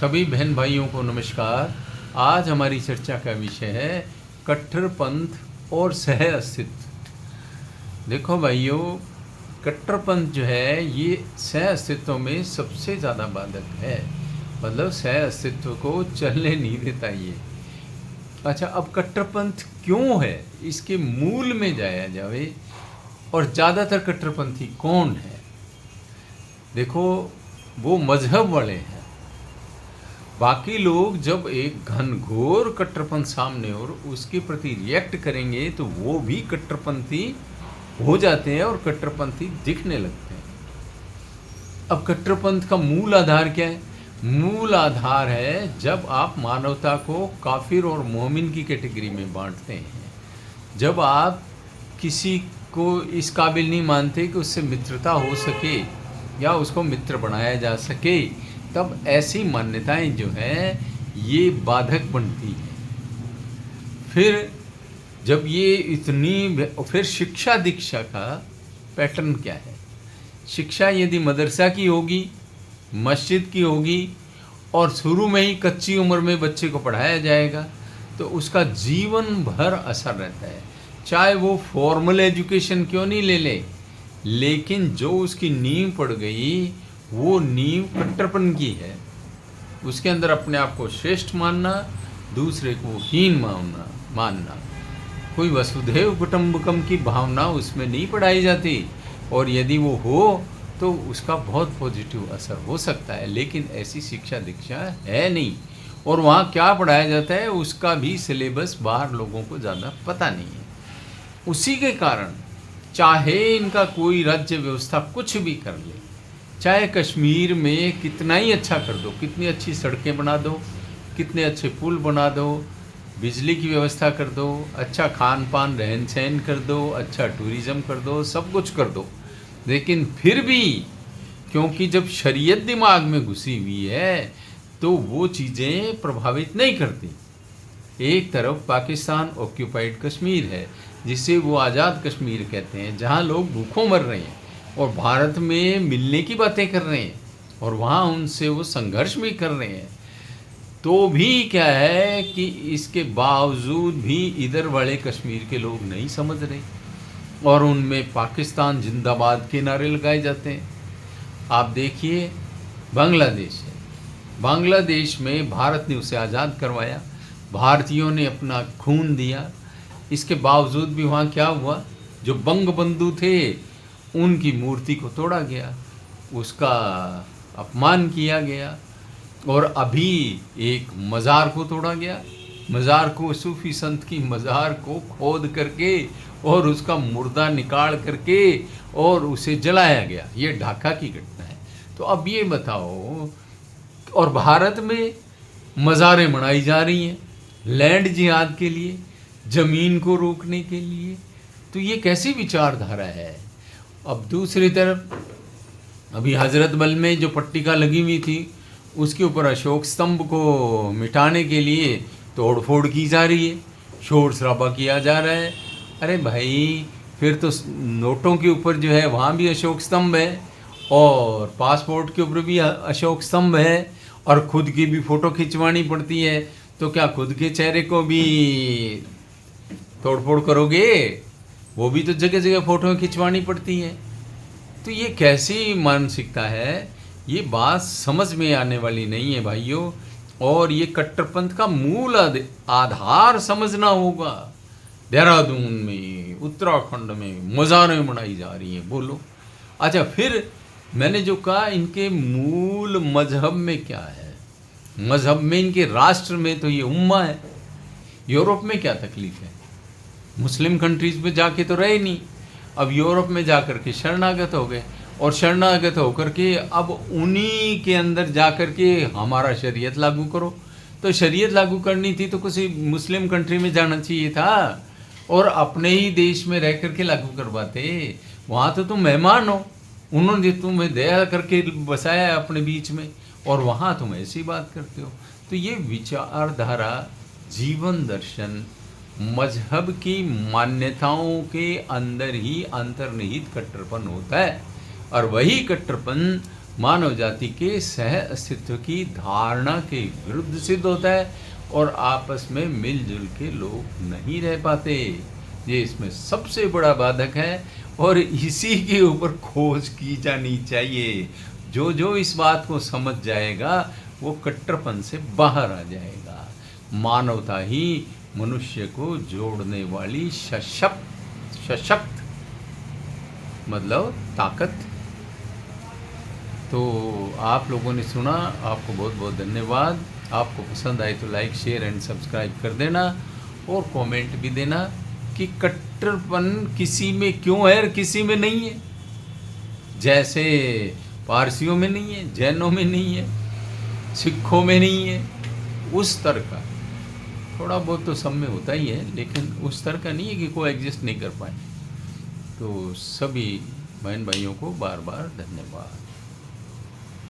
सभी बहन भाइयों को नमस्कार। आज हमारी चर्चा का विषय है कट्टरपंथ और सह अस्तित्व। देखो भाइयों, कट्टरपंथ जो है ये सह अस्तित्व में सबसे ज़्यादा बाधक है, मतलब सह अस्तित्व को चलने नहीं देता ये। अच्छा, अब कट्टरपंथ क्यों है, इसके मूल में जाया जाए और ज़्यादातर कट्टरपंथी कौन है। देखो, वो मजहब वाले हैं। बाकी लोग जब एक घनघोर कट्टरपंथ सामने और उसके प्रति रिएक्ट करेंगे तो वो भी कट्टरपंथी हो जाते हैं और कट्टरपंथी दिखने लगते हैं। अब कट्टरपंथ का मूल आधार क्या है? मूल आधार है जब आप मानवता को काफिर और मोमिन की कैटेगरी में बांटते हैं, जब आप किसी को इस काबिल नहीं मानते कि उससे मित्रता हो सके या उसको मित्र बनाया जा सके, तब ऐसी मान्यताएं जो हैं ये बाधक बनती हैं। फिर जब ये इतनी, फिर शिक्षा दीक्षा का पैटर्न क्या है? शिक्षा यदि मदरसा की होगी, मस्जिद की होगी और शुरू में ही कच्ची उम्र में बच्चे को पढ़ाया जाएगा तो उसका जीवन भर असर रहता है। चाहे वो फॉर्मल एजुकेशन क्यों नहीं ले ले, लेकिन जो उसकी नींव पड़ गई वो नींव कट्टरपन की है। उसके अंदर अपने आप को श्रेष्ठ मानना, दूसरे को हीन मानना, कोई वसुधैव कुटुंबकम की भावना उसमें नहीं पढ़ाई जाती, और यदि वो हो तो उसका बहुत पॉजिटिव असर हो सकता है, लेकिन ऐसी शिक्षा दीक्षा है नहीं। और वहाँ क्या पढ़ाया जाता है उसका भी सिलेबस बाहर लोगों को ज़्यादा पता नहीं है। उसी के कारण चाहे इनका कोई राज्य व्यवस्था कुछ भी कर ले, चाहे कश्मीर में कितना ही अच्छा कर दो, कितनी अच्छी सड़कें बना दो, कितने अच्छे पुल बना दो, बिजली की व्यवस्था कर दो, अच्छा खान पान रहन सहन कर दो, अच्छा टूरिज़्म कर दो, सब कुछ कर दो, लेकिन फिर भी क्योंकि जब शरीयत दिमाग में घुसी हुई है तो वो चीज़ें प्रभावित नहीं करती। एक तरफ पाकिस्तान ऑक्यूपाइड कश्मीर है जिसे वो आज़ाद कश्मीर कहते हैं, जहाँ लोग भूखों मर रहे हैं और भारत में मिलने की बातें कर रहे हैं और वहाँ उनसे वो संघर्ष भी कर रहे हैं, तो भी क्या है कि इसके बावजूद भी इधर वाले कश्मीर के लोग नहीं समझ रहे और उनमें पाकिस्तान जिंदाबाद के नारे लगाए जाते हैं। आप देखिए, बांग्लादेश है, बांग्लादेश में भारत ने उसे आज़ाद करवाया, भारतीयों ने अपना खून दिया, इसके बावजूद भी वहाँ क्या हुआ? जो बंग बंधु थे उनकी मूर्ति को तोड़ा गया, उसका अपमान किया गया, और अभी एक मज़ार को तोड़ा गया। मज़ार को, सूफी संत की मज़ार को खोद करके और उसका मुर्दा निकाल करके और उसे जलाया गया। ये ढाका की घटना है। तो अब ये बताओ, और भारत में मज़ारें बनाई जा रही हैं लैंड जिहाद के लिए, ज़मीन को रोकने के लिए, तो ये कैसी विचारधारा है? अब दूसरी तरफ अभी हजरत बल में जो पट्टिका लगी हुई थी उसके ऊपर अशोक स्तंभ को मिटाने के लिए तोड़फोड़ की जा रही है, शोर शराबा किया जा रहा है। अरे भाई, फिर तो नोटों के ऊपर जो है वहाँ भी अशोक स्तंभ है और पासपोर्ट के ऊपर भी अशोक स्तंभ है और खुद की भी फ़ोटो खिंचवानी पड़ती है, तो क्या खुद के चेहरे को भी तोड़फोड़ करोगे? वो भी तो जगह जगह फ़ोटो खिंचवानी पड़ती हैं। तो ये कैसी मानसिकता है? ये बात समझ में आने वाली नहीं है भाइयों, और ये कट्टरपंथ का मूल आधार समझना होगा। देहरादून में, उत्तराखंड में मज़ारें बनाई जा रही हैं, बोलो। अच्छा, फिर मैंने जो कहा इनके मूल मजहब में क्या है? मजहब में, इनके राष्ट्र में तो ये उम्मा है। यूरोप में क्या तकलीफ है? मुस्लिम कंट्रीज़ में जाके तो रहे नहीं, अब यूरोप में जाकर के शरणागत हो गए, और शरणागत होकर के अब उन्हीं के अंदर जाकर के हमारा शरीयत लागू करो। तो शरीयत लागू करनी थी तो किसी मुस्लिम कंट्री में जाना चाहिए था और अपने ही देश में रह करके लागू करवाते। वहाँ तो तुम मेहमान हो, उन्होंने तुम्हें दया करके बसाया है अपने बीच में, और वहाँ तुम ऐसी बात करते हो। तो ये विचारधारा, जीवन दर्शन, मजहब की मान्यताओं के अंदर ही अंतर्निहित कट्टरपन होता है, और वही कट्टरपन मानव जाति के सह अस्तित्व की धारणा के विरुद्ध सिद्ध होता है और आपस में मिलजुल के लोग नहीं रह पाते। ये इसमें सबसे बड़ा बाधक है और इसी के ऊपर खोज की जानी चाहिए। जो जो इस बात को समझ जाएगा वो कट्टरपन से बाहर आ जाएगा। मानवता ही मनुष्य को जोड़ने वाली सशक्त मतलब ताकत। तो आप लोगों ने सुना, आपको बहुत बहुत धन्यवाद। आपको पसंद आए तो लाइक शेयर एंड सब्सक्राइब कर देना और कमेंट भी देना कि कट्टरपन किसी में क्यों है और किसी में नहीं है। जैसे पारसियों में नहीं है, जैनों में नहीं है, सिखों में नहीं है, उस तरह का थोड़ा बहुत तो सब में होता ही है, लेकिन उस तरह का नहीं है कि कोई एग्जिस्ट नहीं कर पाए। तो सभी बहन भाइयों को बार बार धन्यवाद।